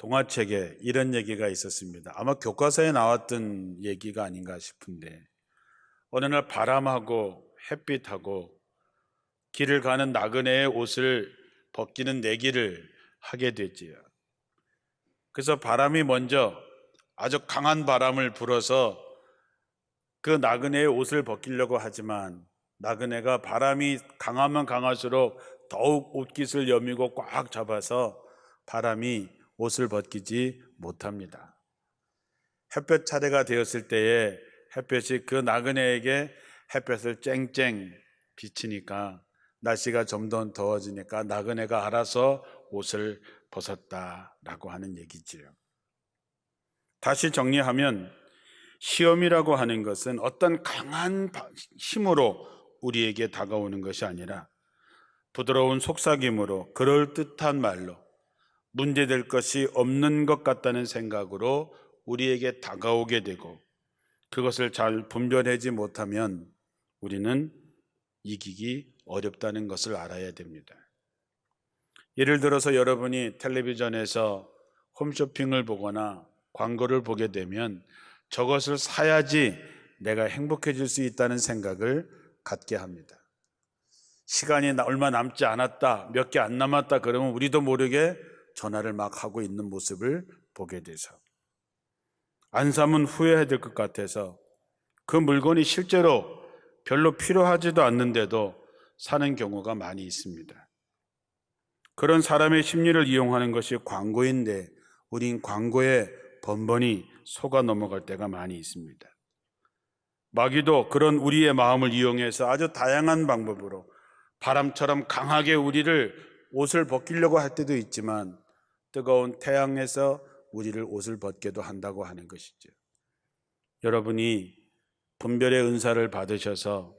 동화책에 이런 얘기가 있었습니다. 아마 교과서에 나왔던 얘기가 아닌가 싶은데, 어느 날 바람하고 햇빛하고 길을 가는 나그네의 옷을 벗기는 내기를 하게 됐지요. 그래서 바람이 먼저 아주 강한 바람을 불어서 그 나그네의 옷을 벗기려고 하지만, 나그네가 바람이 강하면 강할수록 더욱 옷깃을 여미고 꽉 잡아서 바람이 옷을 벗기지 못합니다. 햇볕 차례가 되었을 때에 햇볕이 그 나그네에게 햇볕을 쨍쨍 비치니까 날씨가 좀 더 더워지니까 나그네가 알아서 옷을 벗었다라고 하는 얘기지요. 다시 정리하면, 시험이라고 하는 것은 어떤 강한 힘으로 우리에게 다가오는 것이 아니라 부드러운 속삭임으로, 그럴듯한 말로, 문제될 것이 없는 것 같다는 생각으로 우리에게 다가오게 되고, 그것을 잘 분별하지 못하면 우리는 이기기 어렵다는 것을 알아야 됩니다. 예를 들어서 여러분이 텔레비전에서 홈쇼핑을 보거나 광고를 보게 되면 저것을 사야지 내가 행복해질 수 있다는 생각을 갖게 합니다. 시간이 얼마 남지 않았다, 몇 개 안 남았다 그러면 우리도 모르게 전화를 막 하고 있는 모습을 보게 돼서, 안 사면 후회해야 될 것 같아서 그 물건이 실제로 별로 필요하지도 않는데도 사는 경우가 많이 있습니다. 그런 사람의 심리를 이용하는 것이 광고인데, 우린 광고에 번번이 속아 넘어갈 때가 많이 있습니다. 마귀도 그런 우리의 마음을 이용해서 아주 다양한 방법으로 바람처럼 강하게 우리를 옷을 벗기려고 할 때도 있지만, 뜨거운 태양에서 우리를 옷을 벗게도 한다고 하는 것이죠. 여러분이 분별의 은사를 받으셔서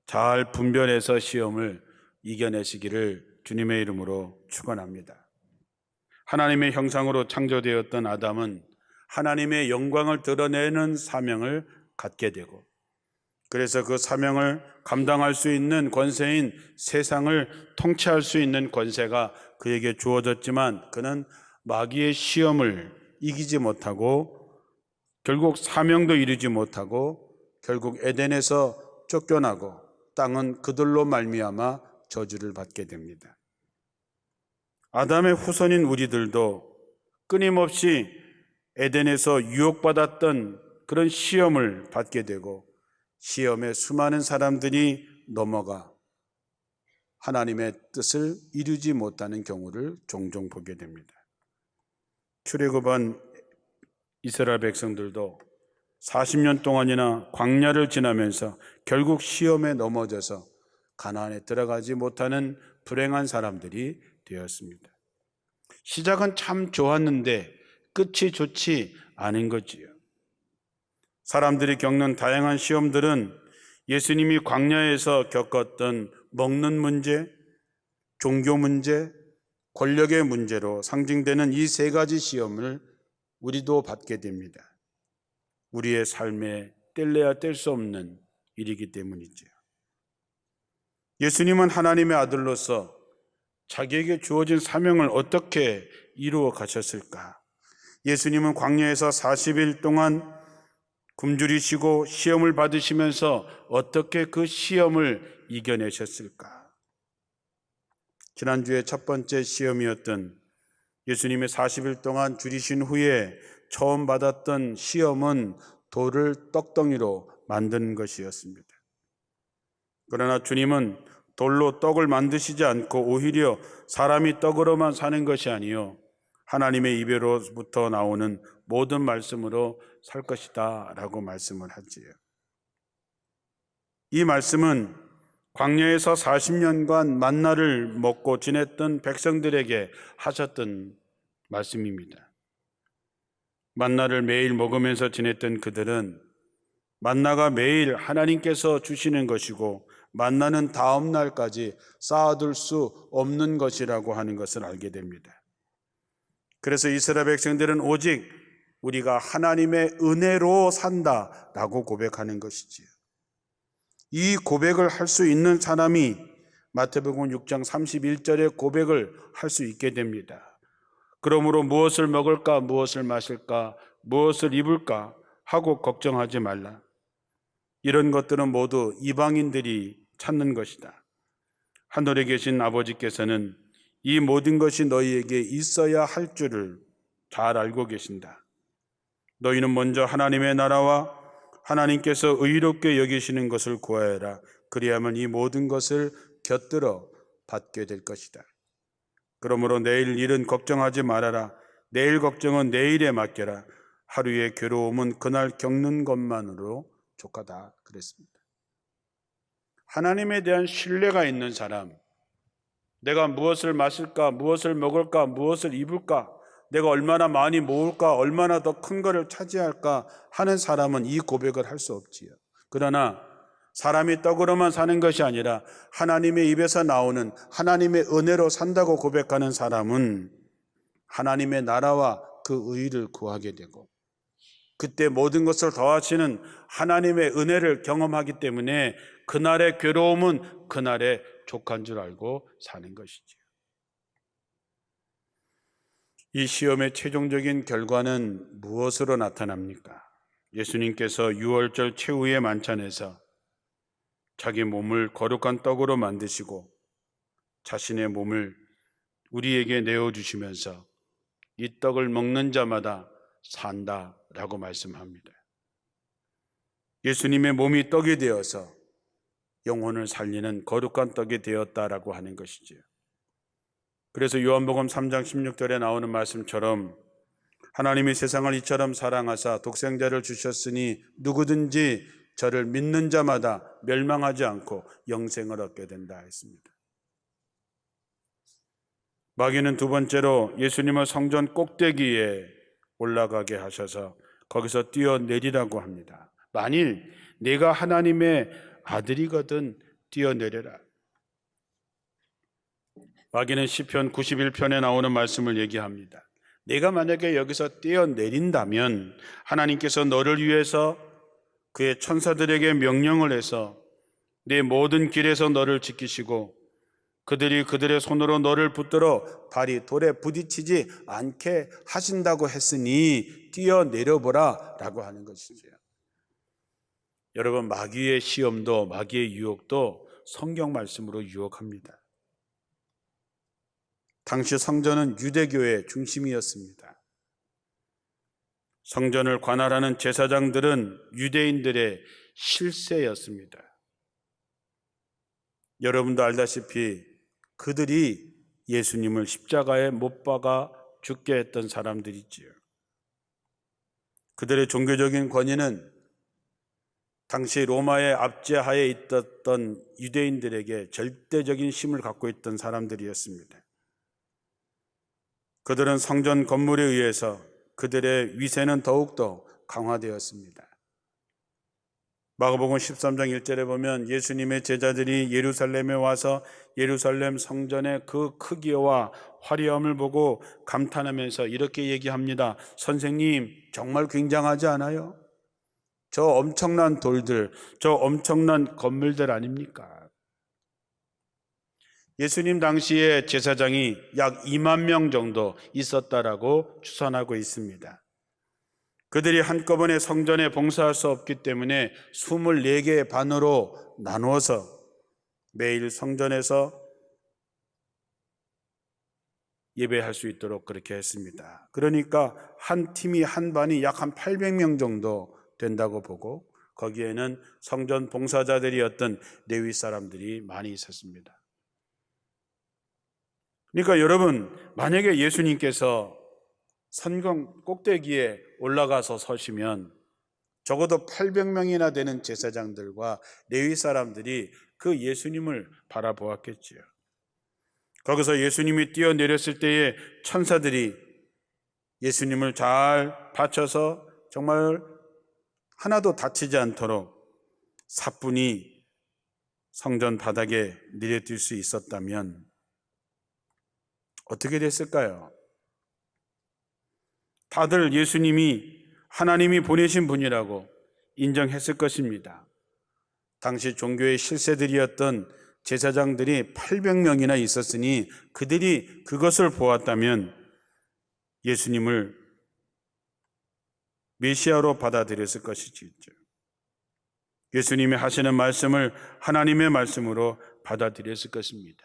잘 분별해서 시험을 이겨내시기를 주님의 이름으로 축원합니다. 하나님의 형상으로 창조되었던 아담은 하나님의 영광을 드러내는 사명을 갖게 되고, 그래서 그 사명을 감당할 수 있는 권세인 세상을 통치할 수 있는 권세가 그에게 주어졌지만, 그는 마귀의 시험을 이기지 못하고 결국 사명도 이루지 못하고 결국 에덴에서 쫓겨나고 땅은 그들로 말미암아 저주를 받게 됩니다. 아담의 후손인 우리들도 끊임없이 에덴에서 유혹받았던 그런 시험을 받게 되고, 시험에 수많은 사람들이 넘어가 하나님의 뜻을 이루지 못하는 경우를 종종 보게 됩니다. 출애굽한 이스라엘 백성들도 40년 동안이나 광야를 지나면서 결국 시험에 넘어져서 가나안에 들어가지 못하는 불행한 사람들이 되었습니다. 시작은 참 좋았는데 끝이 좋지 않은 거지요. 사람들이 겪는 다양한 시험들은 예수님이 광야에서 겪었던 먹는 문제, 종교 문제, 권력의 문제로 상징되는 이 세 가지 시험을 우리도 받게 됩니다. 우리의 삶에 뗄래야 뗄 수 없는 일이기 때문이죠. 예수님은 하나님의 아들로서 자기에게 주어진 사명을 어떻게 이루어 가셨을까? 예수님은 광야에서 40일 동안 굶주리시고 시험을 받으시면서 어떻게 그 시험을 이겨내셨을까? 지난주에 첫 번째 시험이었던 예수님의 40일 동안 줄이신 후에 처음 받았던 시험은 돌을 떡덩이로 만드는 것이었습니다. 그러나 주님은 돌로 떡을 만드시지 않고 오히려 사람이 떡으로만 사는 것이 아니요 하나님의 입에로부터 나오는 모든 말씀으로 살 것이다 라고 말씀을 하지요. 이 말씀은 광야에서 40년간 만나를 먹고 지냈던 백성들에게 하셨던 말씀입니다. 만나를 매일 먹으면서 지냈던 그들은 만나가 매일 하나님께서 주시는 것이고 만나는 다음 날까지 쌓아둘 수 없는 것이라고 하는 것을 알게 됩니다. 그래서 이스라엘 백성들은 오직 우리가 하나님의 은혜로 산다라고 고백하는 것이지요. 이 고백을 할 수 있는 사람이 마태복음 6장 31절의 고백을 할 수 있게 됩니다. 그러므로 무엇을 먹을까, 무엇을 마실까, 무엇을 입을까 하고 걱정하지 말라. 이런 것들은 모두 이방인들이 찾는 것이다. 하늘에 계신 아버지께서는 이 모든 것이 너희에게 있어야 할 줄을 잘 알고 계신다. 너희는 먼저 하나님의 나라와 하나님께서 의롭게 여기시는 것을 구하여라. 그리하면 이 모든 것을 곁들어 받게 될 것이다. 그러므로 내일 일은 걱정하지 말아라. 내일 걱정은 내일에 맡겨라. 하루의 괴로움은 그날 겪는 것만으로 족하다 그랬습니다. 하나님에 대한 신뢰가 있는 사람, 내가 무엇을 마실까, 무엇을 먹을까, 무엇을 입을까, 내가 얼마나 많이 모을까, 얼마나 더 큰 것을 차지할까 하는 사람은 이 고백을 할 수 없지요. 그러나 사람이 떡으로만 사는 것이 아니라 하나님의 입에서 나오는 하나님의 은혜로 산다고 고백하는 사람은 하나님의 나라와 그 의를 구하게 되고, 그때 모든 것을 더하시는 하나님의 은혜를 경험하기 때문에 그날의 괴로움은 그날의 족한 줄 알고 사는 것이지요. 이 시험의 최종적인 결과는 무엇으로 나타납니까? 예수님께서 유월절 최후의 만찬에서 자기 몸을 거룩한 떡으로 만드시고 자신의 몸을 우리에게 내어주시면서 이 떡을 먹는 자마다 산다라고 말씀합니다. 예수님의 몸이 떡이 되어서 영혼을 살리는 거룩한 떡이 되었다라고 하는 것이지요. 그래서 요한복음 3장 16절에 나오는 말씀처럼 하나님이 세상을 이처럼 사랑하사 독생자를 주셨으니 누구든지 저를 믿는 자마다 멸망하지 않고 영생을 얻게 된다 했습니다. 마귀는 두 번째로 예수님을 성전 꼭대기에 올라가게 하셔서 거기서 뛰어내리라고 합니다. 만일 내가 하나님의 아들이거든 뛰어내려라. 마귀는 시편 91편에 나오는 말씀을 얘기합니다. 내가 만약에 여기서 뛰어내린다면 하나님께서 너를 위해서 그의 천사들에게 명령을 해서 내 모든 길에서 너를 지키시고 그들이 그들의 손으로 너를 붙들어 발이 돌에 부딪히지 않게 하신다고 했으니 뛰어내려보라 라고 하는 것이죠. 여러분, 마귀의 시험도 마귀의 유혹도 성경 말씀으로 유혹합니다. 당시 성전은 유대교의 중심이었습니다. 성전을 관할하는 제사장들은 유대인들의 실세였습니다. 여러분도 알다시피 그들이 예수님을 십자가에 못 박아 죽게 했던 사람들이지요. 그들의 종교적인 권위는 당시 로마의 압제하에 있었던 유대인들에게 절대적인 힘을 갖고 있던 사람들이었습니다. 그들은 성전 건물에 의해서 그들의 위세는 더욱더 강화되었습니다. 마가복음 13장 1절에 보면 예수님의 제자들이 예루살렘에 와서 예루살렘 성전의 그 크기와 화려함을 보고 감탄하면서 이렇게 얘기합니다. 선생님, 정말 굉장하지 않아요? 저 엄청난 돌들, 저 엄청난 건물들 아닙니까? 예수님 당시에 제사장이 약 2만 명 정도 있었다라고 추산하고 있습니다. 그들이 한꺼번에 성전에 봉사할 수 없기 때문에 24개의 반으로 나누어서 매일 성전에서 예배할 수 있도록 그렇게 했습니다. 그러니까 한 팀이 한 반이 약 한 800명 정도 된다고 보고 거기에는 성전 봉사자들이었던 레위 사람들이 많이 있었습니다. 그러니까 여러분, 만약에 예수님께서 성전 꼭대기에 올라가서 서시면 적어도 800명이나 되는 제사장들과 레위 사람들이 그 예수님을 바라보았겠지요. 거기서 예수님이 뛰어내렸을 때에 천사들이 예수님을 잘 받쳐서 정말 하나도 다치지 않도록 사뿐히 성전 바닥에 내려뛸 수 있었다면 어떻게 됐을까요? 다들 예수님이 하나님이 보내신 분이라고 인정했을 것입니다. 당시 종교의 실세들이었던 제사장들이 800명이나 있었으니 그들이 그것을 보았다면 예수님을 메시아로 받아들였을 것이죠. 예수님이 하시는 말씀을 하나님의 말씀으로 받아들였을 것입니다.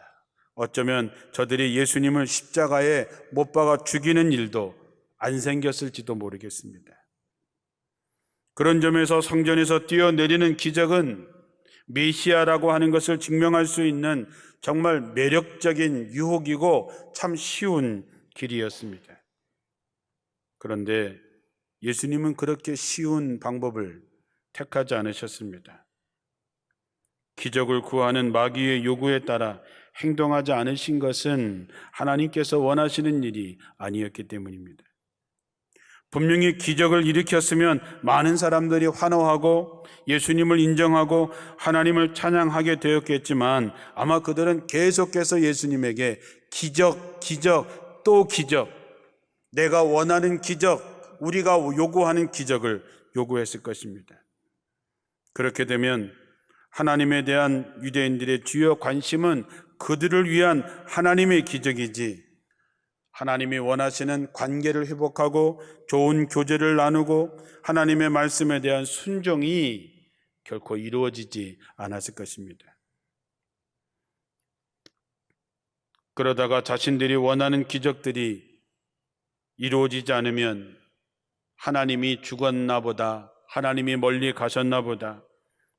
어쩌면 저들이 예수님을 십자가에 못 박아 죽이는 일도 안 생겼을지도 모르겠습니다. 그런 점에서 성전에서 뛰어내리는 기적은 메시아라고 하는 것을 증명할 수 있는 정말 매력적인 유혹이고 참 쉬운 길이었습니다. 그런데 예수님은 그렇게 쉬운 방법을 택하지 않으셨습니다. 기적을 구하는 마귀의 요구에 따라 행동하지 않으신 것은 하나님께서 원하시는 일이 아니었기 때문입니다. 분명히 기적을 일으켰으면 많은 사람들이 환호하고 예수님을 인정하고 하나님을 찬양하게 되었겠지만 아마 그들은 계속해서 예수님에게 기적, 기적, 또 기적, 내가 원하는 기적, 우리가 요구하는 기적을 요구했을 것입니다. 그렇게 되면 하나님에 대한 유대인들의 주요 관심은 그들을 위한 하나님의 기적이지 하나님이 원하시는 관계를 회복하고 좋은 교제를 나누고 하나님의 말씀에 대한 순종이 결코 이루어지지 않았을 것입니다. 그러다가 자신들이 원하는 기적들이 이루어지지 않으면 하나님이 죽었나 보다, 하나님이 멀리 가셨나 보다,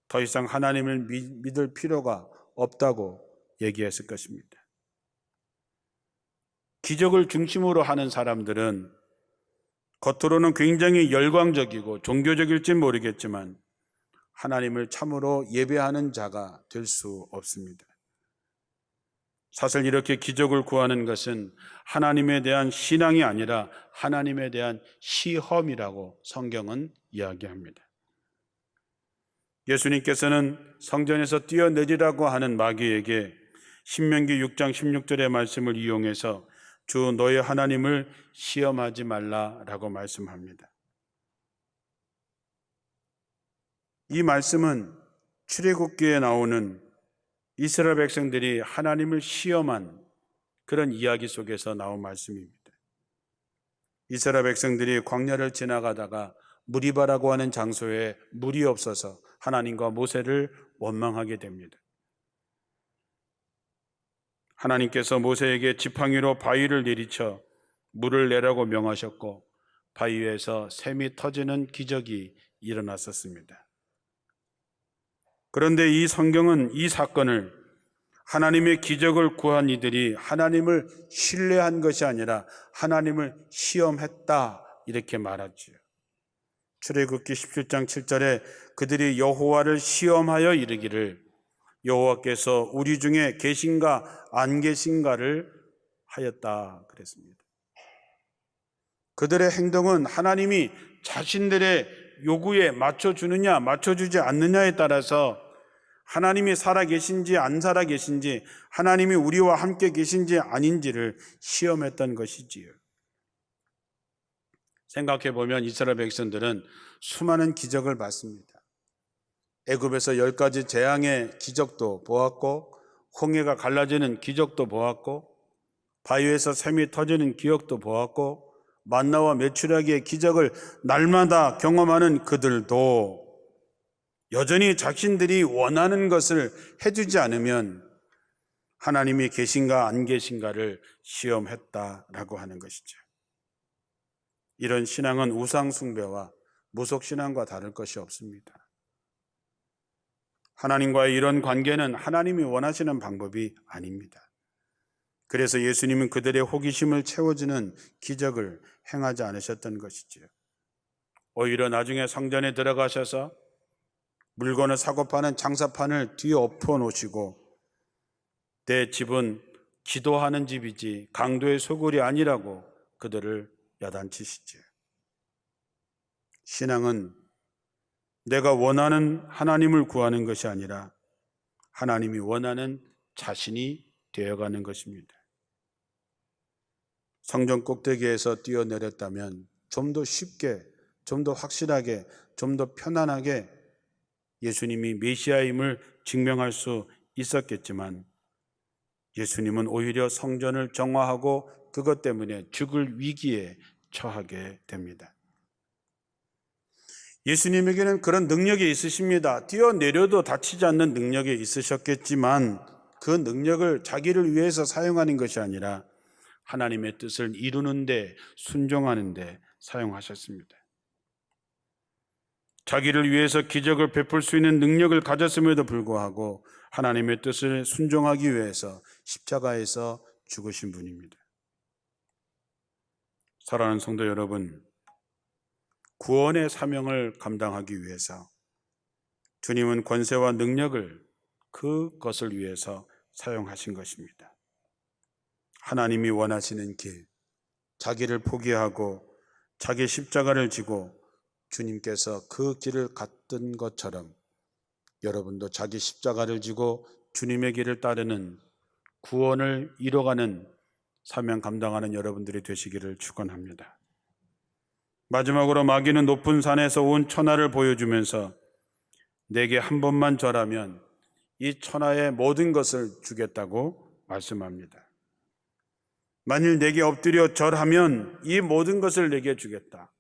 더 이상 하나님을 믿을 필요가 없다고 얘기했을 것입니다. 기적을 중심으로 하는 사람들은 겉으로는 굉장히 열광적이고 종교적일지 모르겠지만 하나님을 참으로 예배하는 자가 될 수 없습니다. 사실 이렇게 기적을 구하는 것은 하나님에 대한 신앙이 아니라 하나님에 대한 시험이라고 성경은 이야기합니다. 예수님께서는 성전에서 뛰어내리라고 하는 마귀에게 신명기 6장 16절의 말씀을 이용해서 주 너의 하나님을 시험하지 말라라고 말씀합니다. 이 말씀은 출애굽기에 나오는 이스라엘 백성들이 하나님을 시험한 그런 이야기 속에서 나온 말씀입니다. 이스라엘 백성들이 광야를 지나가다가 무리바라고 하는 장소에 물이 없어서 하나님과 모세를 원망하게 됩니다. 하나님께서 모세에게 지팡이로 바위를 내리쳐 물을 내라고 명하셨고 바위에서 샘이 터지는 기적이 일어났었습니다. 그런데 이 성경은 이 사건을 하나님의 기적을 구한 이들이 하나님을 신뢰한 것이 아니라 하나님을 시험했다 이렇게 말하지요. 출애굽기 17장 7절에 그들이 여호와를 시험하여 이르기를 여호와께서 우리 중에 계신가 안 계신가를 하였다 그랬습니다. 그들의 행동은 하나님이 자신들의 요구에 맞춰주느냐 맞춰주지 않느냐에 따라서 하나님이 살아계신지 안 살아계신지 하나님이 우리와 함께 계신지 아닌지를 시험했던 것이지요. 생각해보면 이스라엘 백성들은 수많은 기적을 봤습니다. 애굽에서 10가지 재앙의 기적도 보았고 홍해가 갈라지는 기적도 보았고 바위에서 샘이 터지는 기적도 보았고 만나와 메추라기의 기적을 날마다 경험하는 그들도 여전히 자신들이 원하는 것을 해주지 않으면 하나님이 계신가 안 계신가를 시험했다라고 하는 것이죠. 이런 신앙은 우상 숭배와 무속 신앙과 다를 것이 없습니다. 하나님과의 이런 관계는 하나님이 원하시는 방법이 아닙니다. 그래서 예수님은 그들의 호기심을 채워주는 기적을 행하지 않으셨던 것이지요. 오히려 나중에 성전에 들어가셔서 물건을 사고 파는 장사판을 뒤에 엎어 놓으시고 내 집은 기도하는 집이지 강도의 소굴이 아니라고 그들을 야단치시지요. 신앙은 내가 원하는 하나님을 구하는 것이 아니라 하나님이 원하는 자신이 되어가는 것입니다. 성전 꼭대기에서 뛰어내렸다면 좀 더 쉽게, 좀 더 확실하게, 좀 더 편안하게 예수님이 메시아임을 증명할 수 있었겠지만 예수님은 오히려 성전을 정화하고 그것 때문에 죽을 위기에 처하게 됩니다. 예수님에게는 그런 능력이 있으십니다. 뛰어내려도 다치지 않는 능력이 있으셨겠지만 그 능력을 자기를 위해서 사용하는 것이 아니라 하나님의 뜻을 이루는 데, 순종하는 데 사용하셨습니다. 자기를 위해서 기적을 베풀 수 있는 능력을 가졌음에도 불구하고 하나님의 뜻을 순종하기 위해서 십자가에서 죽으신 분입니다. 사랑하는 성도 여러분, 구원의 사명을 감당하기 위해서 주님은 권세와 능력을 그것을 위해서 사용하신 것입니다. 하나님이 원하시는 길, 자기를 포기하고 자기 십자가를 지고 주님께서 그 길을 갔던 것처럼 여러분도 자기 십자가를 지고 주님의 길을 따르는 구원을 이뤄가는 사명 감당하는 여러분들이 되시기를 축원합니다. 마지막으로 마귀는 높은 산에서 온 천하를 보여주면서 내게 한 번만 절하면 이 천하의 모든 것을 주겠다고 말씀합니다. 만일 내게 엎드려 절하면 이 모든 것을 내게 주겠다.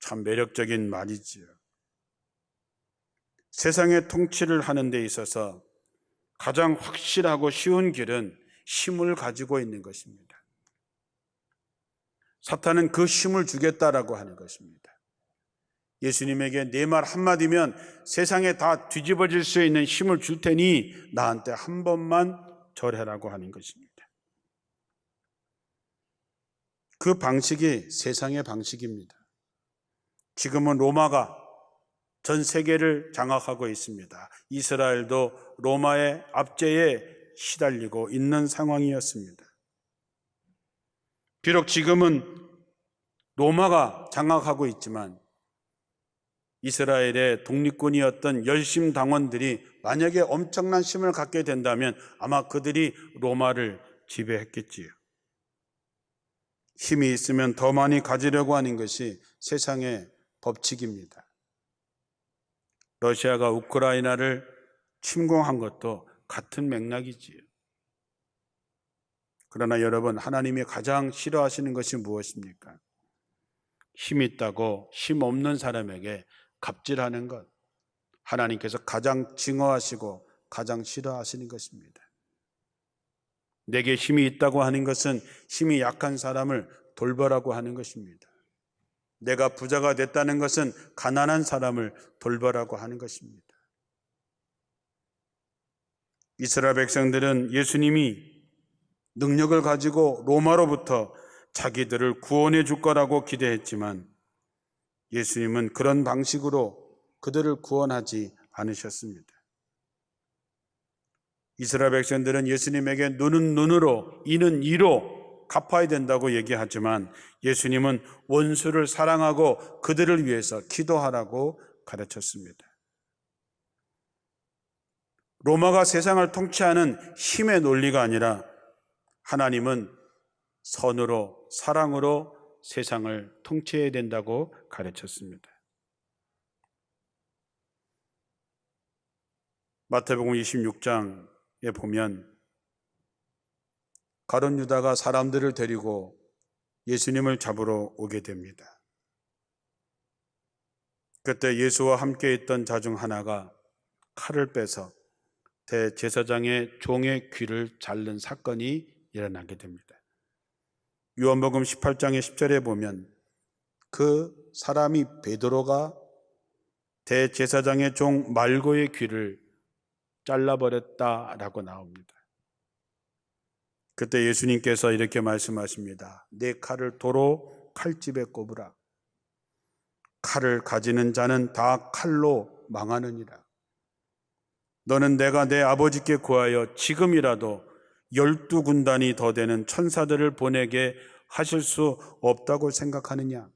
참 매력적인 말이지요. 세상의 통치를 하는 데 있어서 가장 확실하고 쉬운 길은 힘을 가지고 있는 것입니다. 사탄은 그 힘을 주겠다라고 하는 것입니다. 예수님에게 내 말 한마디면 세상에 다 뒤집어질 수 있는 힘을 줄 테니 나한테 한 번만 절해라고 하는 것입니다. 그 방식이 세상의 방식입니다. 지금은 로마가 전 세계를 장악하고 있습니다. 이스라엘도 로마의 압제에 시달리고 있는 상황이었습니다. 비록 지금은 로마가 장악하고 있지만 이스라엘의 독립군이었던 열심당원들이 만약에 엄청난 힘을 갖게 된다면 아마 그들이 로마를 지배했겠지요. 힘이 있으면 더 많이 가지려고 하는 것이 세상의 법칙입니다. 러시아가 우크라이나를 침공한 것도 같은 맥락이지요. 그러나 여러분, 하나님이 가장 싫어하시는 것이 무엇입니까? 힘 있다고 힘 없는 사람에게 갑질하는 것, 하나님께서 가장 증오하시고 가장 싫어하시는 것입니다. 내게 힘이 있다고 하는 것은 힘이 약한 사람을 돌보라고 하는 것입니다. 내가 부자가 됐다는 것은 가난한 사람을 돌보라고 하는 것입니다. 이스라엘 백성들은 예수님이 능력을 가지고 로마로부터 자기들을 구원해 줄 거라고 기대했지만 예수님은 그런 방식으로 그들을 구원하지 않으셨습니다. 이스라엘 백성들은 예수님에게 눈은 눈으로, 이는 이로 갚아야 된다고 얘기하지만 예수님은 원수를 사랑하고 그들을 위해서 기도하라고 가르쳤습니다. 로마가 세상을 통치하는 힘의 논리가 아니라 하나님은 선으로, 사랑으로 세상을 통치해야 된다고 가르쳤습니다. 마태복음 26장에 보면 가룟 유다가 사람들을 데리고 예수님을 잡으러 오게 됩니다. 그때 예수와 함께 있던 자 중 하나가 칼을 빼서 대제사장의 종의 귀를 자른 사건이 일어나게 됩니다. 요한복음 18장의 10절에 보면 그 사람이 베드로가 대제사장의 종 말고의 귀를 잘라버렸다라고 나옵니다. 그때 예수님께서 이렇게 말씀하십니다. 내 칼을 도로 칼집에 꼽으라. 칼을 가지는 자는 다 칼로 망하느니라. 너는 내가 내 아버지께 구하여 지금이라도 12군단이 더 되는 천사들을 보내게 하실 수 없다고 생각하느냐?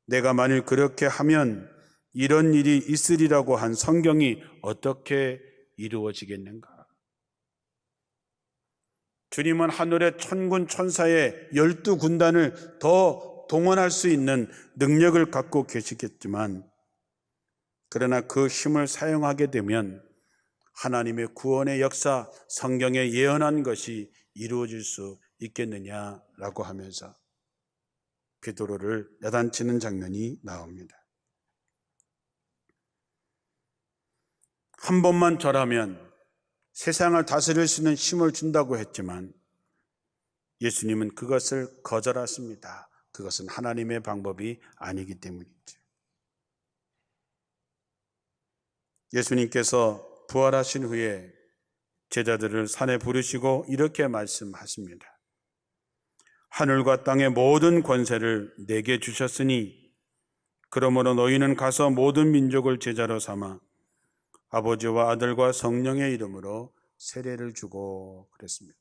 내가 만일 그렇게 하면 이런 일이 있으리라고 한 성경이 어떻게 이루어지겠는가? 주님은 하늘의 천군 천사의 12군단을 더 동원할 수 있는 능력을 갖고 계시겠지만 그러나 그 힘을 사용하게 되면 하나님의 구원의 역사, 성경에 예언한 것이 이루어질 수 있겠느냐라고 하면서 베드로를 야단치는 장면이 나옵니다. 한 번만 절하면 세상을 다스릴 수 있는 힘을 준다고 했지만 예수님은 그것을 거절하십니다. 그것은 하나님의 방법이 아니기 때문이죠. 예수님께서 부활하신 후에 제자들을 산에 부르시고 이렇게 말씀하십니다. 하늘과 땅의 모든 권세를 내게 주셨으니 그러므로 너희는 가서 모든 민족을 제자로 삼아 아버지와 아들과 성령의 이름으로 세례를 주고 그랬습니다.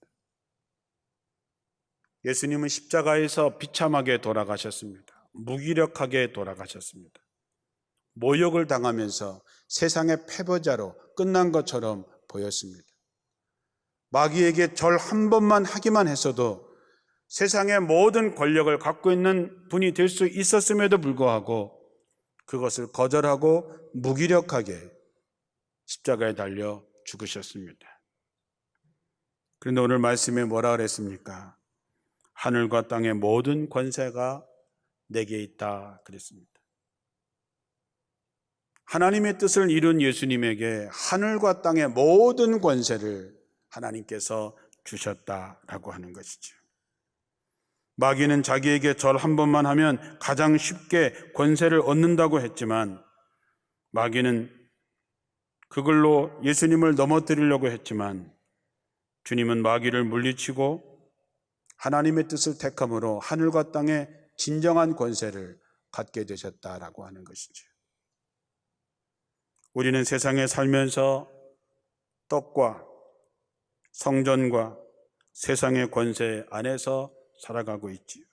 예수님은 십자가에서 비참하게 돌아가셨습니다. 무기력하게 돌아가셨습니다. 모욕을 당하면서 세상의 패배자로 끝난 것처럼 보였습니다. 마귀에게 절 한 번만 하기만 했어도 세상의 모든 권력을 갖고 있는 분이 될 수 있었음에도 불구하고 그것을 거절하고 무기력하게 십자가에 달려 죽으셨습니다. 그런데 오늘 말씀에 뭐라 그랬습니까? 하늘과 땅의 모든 권세가 내게 있다 그랬습니다. 하나님의 뜻을 이룬 예수님에게 하늘과 땅의 모든 권세를 하나님께서 주셨다라고 하는 것이죠. 마귀는 자기에게 절 한 번만 하면 가장 쉽게 권세를 얻는다고 했지만 마귀는 그걸로 예수님을 넘어뜨리려고 했지만 주님은 마귀를 물리치고 하나님의 뜻을 택함으로 하늘과 땅의 진정한 권세를 갖게 되셨다라고 하는 것이죠. 우리는 세상에 살면서 떡과 성전과 세상의 권세 안에서 살아가고 있지요.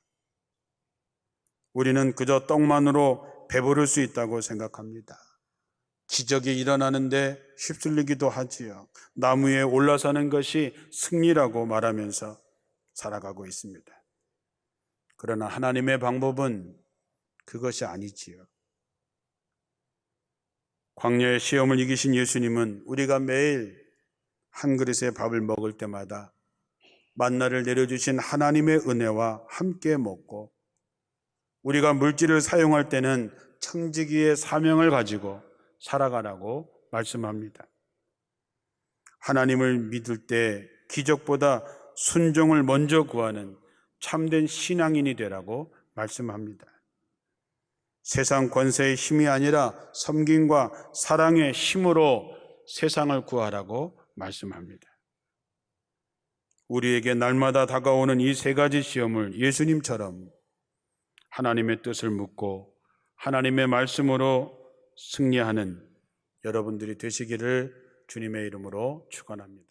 우리는 그저 떡만으로 배부를 수 있다고 생각합니다. 기적이 일어나는데 휩쓸리기도 하지요. 나무 위에 올라서는 것이 승리라고 말하면서 살아가고 있습니다. 그러나 하나님의 방법은 그것이 아니지요. 광야의 시험을 이기신 예수님은 우리가 매일 한 그릇의 밥을 먹을 때마다 만나를 내려주신 하나님의 은혜와 함께 먹고 우리가 물질을 사용할 때는 청지기의 사명을 가지고 살아가라고 말씀합니다. 하나님을 믿을 때 기적보다 순종을 먼저 구하는 참된 신앙인이 되라고 말씀합니다. 세상 권세의 힘이 아니라 섬김과 사랑의 힘으로 세상을 구하라고 말씀합니다. 우리에게 날마다 다가오는 이 세 가지 시험을 예수님처럼 하나님의 뜻을 묻고 하나님의 말씀으로 승리하는 여러분들이 되시기를 주님의 이름으로 축원합니다.